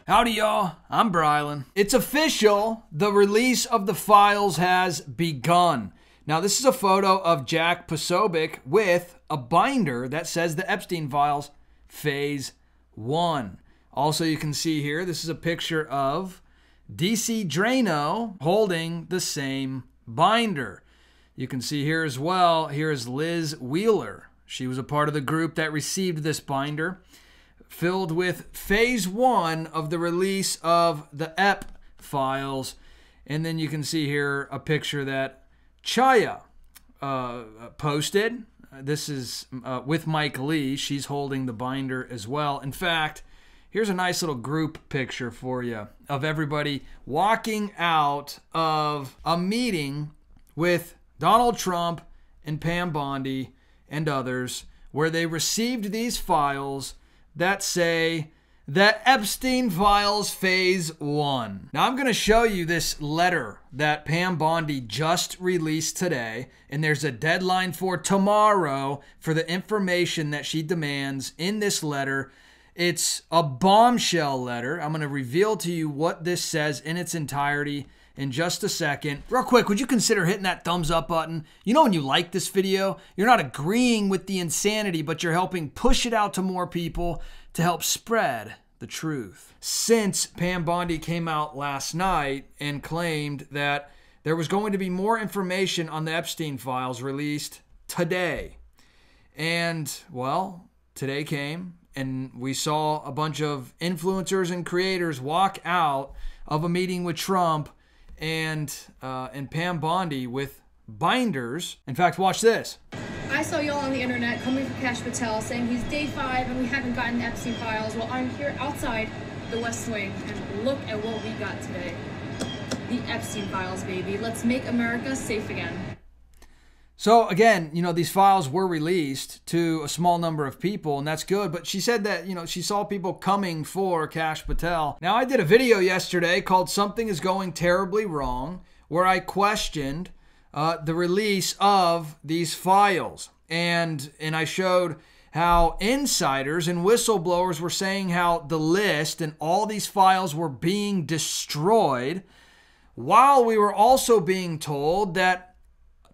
Howdy, y'all. I'm Brylan. It's official. The release of the files has begun. Now, this is a photo of Jack Posobiec with a binder that says the Epstein Files Phase 1. Also, you can see here, this is a picture of DC Drano holding the same binder. You can see here as well, here is Liz Wheeler. She was a part of the group that received this binder, filled with Phase 1 of the release of the EP files. And then you can see here a picture that Chaya posted. This is with Mike Lee. She's holding the binder as well. In fact, here's a nice little group picture for you of everybody walking out of a meeting with Donald Trump and Pam Bondi and others, where they received these files that say the Epstein Files Phase 1. Now, I'm going to show you this letter that Pam Bondi just released today, and there's a deadline for tomorrow for the information that she demands in this letter. It's a bombshell letter. I'm going to reveal to you what this says in its entirety in just a second. Real quick, would you consider hitting that thumbs up button? You know when you like this video, you're not agreeing with the insanity, but you're helping push it out to more people to help spread the truth. Since Pam Bondi came out last night and claimed that there was going to be more information on the Epstein files released today. And, well, today came and we saw a bunch of influencers and creators walk out of a meeting with Trump and Pam Bondi with binders. In fact, watch this. I saw y'all on the internet coming for Kash Patel saying he's day 5 and we haven't gotten the Epstein files. Well, I'm here outside the West Wing and look at what we got today. The Epstein files, baby. Let's make America safe again. So again, you know, these files were released to a small number of people, and that's good. But she said that, you know, she saw people coming for Kash Patel. Now, I did a video yesterday called Something is Going Terribly Wrong, where I questioned the release of these files. And I showed how insiders and whistleblowers were saying how the list and all these files were being destroyed, while we were also being told that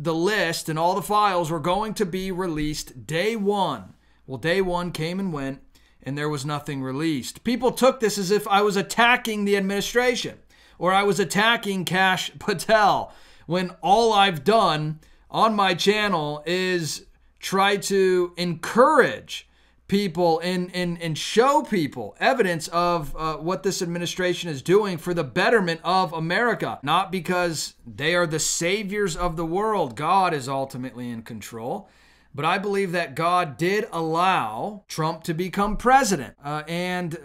the list and all the files were going to be released day 1. Well, day 1 came and went, and there was nothing released. People took this as if I was attacking the administration or I was attacking Kash Patel, when all I've done on my channel is try to encourage people and show people evidence of what this administration is doing for the betterment of America. Not because they are the saviors of the world. God is ultimately in control. But I believe that God did allow Trump to become president and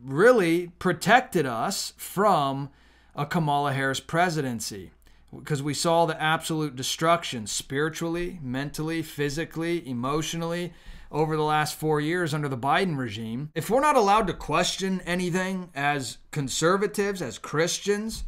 really protected us from a Kamala Harris presidency, because we saw the absolute destruction spiritually, mentally, physically, emotionally over the last 4 years under the Biden regime. If we're not allowed to question anything as conservatives, as Christians,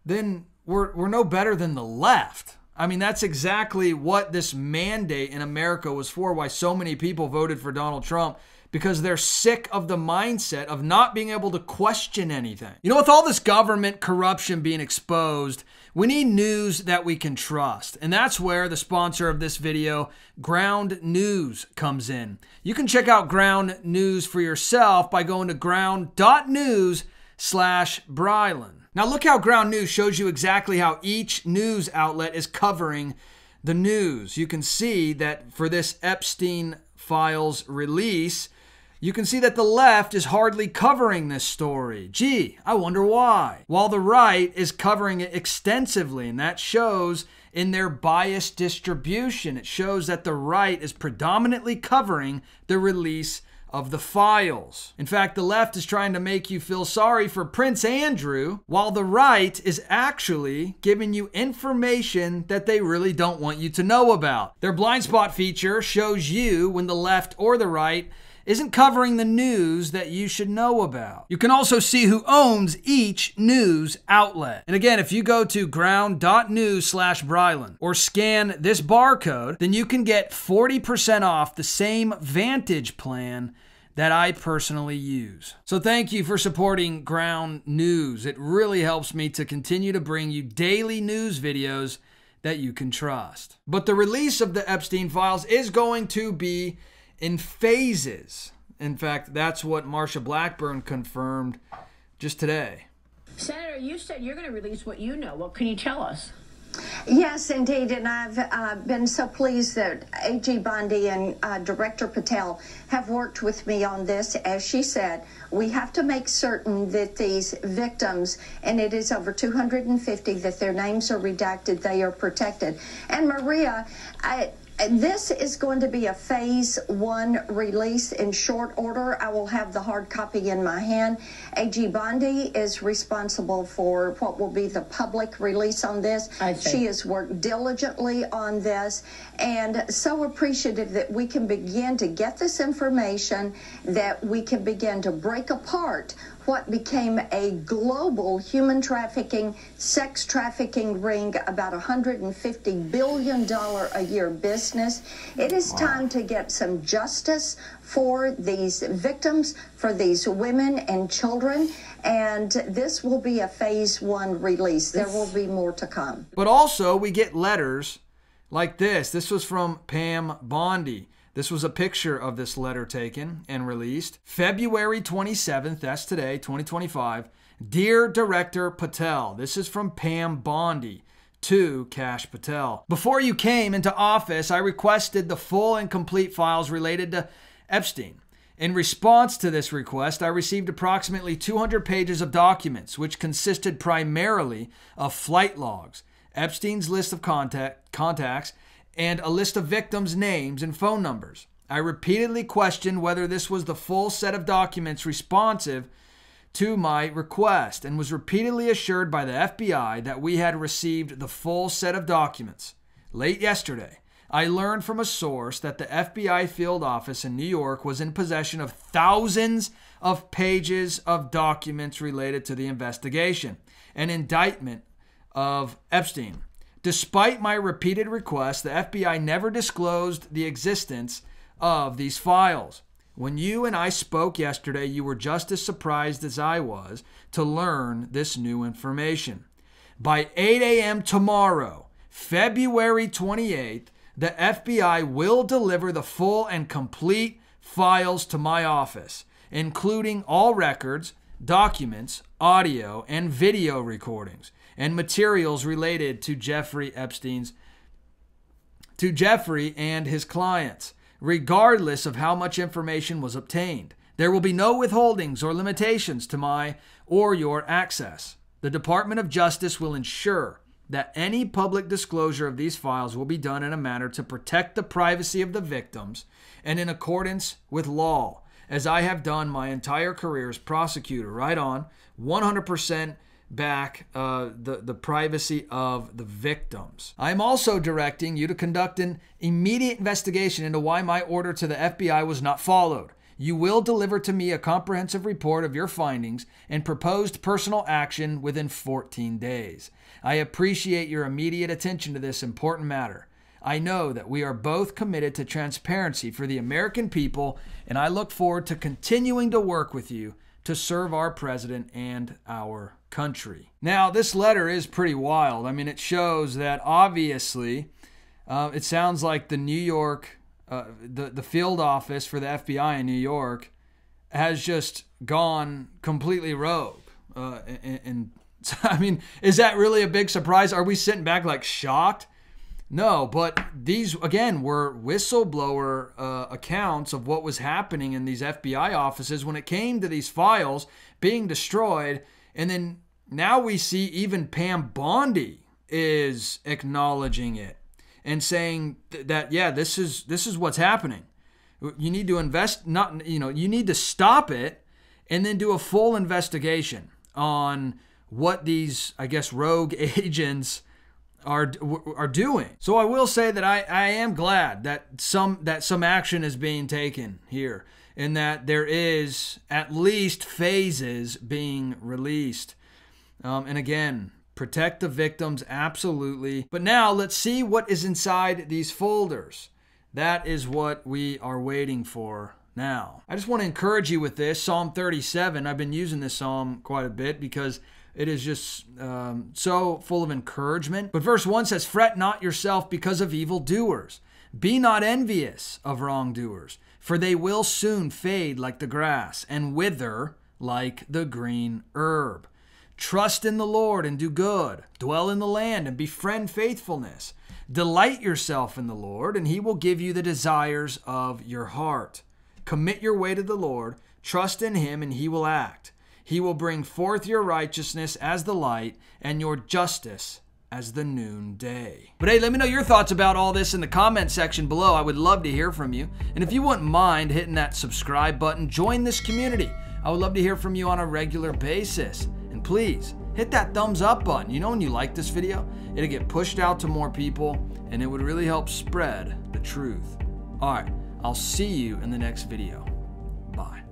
then we're no better than the left. I mean, that's exactly what this mandate in America was for, why so many people voted for Donald Trump, because they're sick of the mindset of not being able to question anything. You know, with all this government corruption being exposed, we need news that we can trust. And that's where the sponsor of this video, Ground News, comes in. You can check out Ground News for yourself by going to ground.news/Brylan. Now look how Ground News shows you exactly how each news outlet is covering the news. You can see that for this Epstein files release, you can see that the left is hardly covering this story. Gee, I wonder why. While the right is covering it extensively, and that shows in their biased distribution. It shows that the right is predominantly covering the release of the files. In fact, the left is trying to make you feel sorry for Prince Andrew, while the right is actually giving you information that they really don't want you to know about. Their blind spot feature shows you when the left or the right isn't covering the news that you should know about. You can also see who owns each news outlet. And again, if you go to ground.news/Brylan or scan this barcode, then you can get 40% off the same Vantage plan that I personally use. So thank you for supporting Ground News. It really helps me to continue to bring you daily news videos that you can trust. But the release of the Epstein files is going to be in phases. In fact, that's what Marsha Blackburn confirmed just today. Senator, you said you're going to release what you know. What can you tell us? Yes, indeed, and I've been so pleased that A.G. Bondi and Director Patel have worked with me on this. As she said, we have to make certain that these victims, and it is over 250, that their names are redacted, they are protected. And Maria, this is going to be a phase 1 release in short order. I will have the hard copy in my hand. A.G. Bondi is responsible for what will be the public release on this. She has worked diligently on this, and so appreciative that we can begin to get this information, that we can begin to break apart what became a global human trafficking, sex trafficking ring, about $150 billion a year business. It is time to get some justice for these victims, for these women and children, and this will be a phase 1 release. There will be more to come. But also, we get letters like this. This was from Pam Bondi. This was a picture of this letter taken and released. February 27th, that's today, 2025. Dear Director Patel, this is from Pam Bondi to Kash Patel. Before you came into office, I requested the full and complete files related to Epstein. In response to this request, I received approximately 200 pages of documents, which consisted primarily of flight logs, Epstein's list of contacts, and a list of victims' names and phone numbers. I repeatedly questioned whether this was the full set of documents responsive to my request, and was repeatedly assured by the FBI that we had received the full set of documents. Late yesterday, I learned from a source that the FBI field office in New York was in possession of thousands of pages of documents related to the investigation and indictment of Epstein. Despite my repeated requests, the FBI never disclosed the existence of these files. When you and I spoke yesterday, you were just as surprised as I was to learn this new information. By 8 a.m. tomorrow, February 28th, the FBI will deliver the full and complete files to my office, including all records, documents, audio, and video recordings, and materials related to Jeffrey and his clients, regardless of how much information was obtained. There will be no withholdings or limitations to my or your access. The Department of Justice will ensure that any public disclosure of these files will be done in a manner to protect the privacy of the victims and in accordance with law, as I have done my entire career as prosecutor. Right on, 100% back the privacy of the victims. I'm also directing you to conduct an immediate investigation into why my order to the FBI was not followed. You will deliver to me a comprehensive report of your findings and proposed personal action within 14 days. I appreciate your immediate attention to this important matter. I know that we are both committed to transparency for the American people, and I look forward to continuing to work with you to serve our president and our country. Now, this letter is pretty wild. I mean, it shows that obviously it sounds like the New York, the field office for the FBI in New York has just gone completely rogue. And I mean, is that really a big surprise? Are we sitting back like shocked? No, but these, again, were whistleblower accounts of what was happening in these FBI offices when it came to these files being destroyed. And then now we see even Pam Bondi is acknowledging it and saying that, yeah, this is what's happening. You need to you need to stop it and then do a full investigation on what these, I guess, rogue agents are doing. So I will say that I am glad that some action is being taken here, and that there is at least phases being released. And again, protect the victims, absolutely. But now let's see what is inside these folders. That is what we are waiting for now. I just want to encourage you with this. Psalm 37, I've been using this psalm quite a bit because it is just so full of encouragement. But verse 1 says, "Fret not yourself because of evildoers. Be not envious of wrongdoers, for they will soon fade like the grass and wither like the green herb. Trust in the Lord and do good. Dwell in the land and befriend faithfulness. Delight yourself in the Lord, and he will give you the desires of your heart. Commit your way to the Lord. Trust in him, and he will act. He will bring forth your righteousness as the light and your justice as the noonday." But hey, let me know your thoughts about all this in the comment section below. I would love to hear from you. And if you wouldn't mind hitting that subscribe button, join this community. I would love to hear from you on a regular basis. And please, hit that thumbs up button. You know, when you like this video, it'll get pushed out to more people, and it would really help spread the truth. All right, I'll see you in the next video. Bye.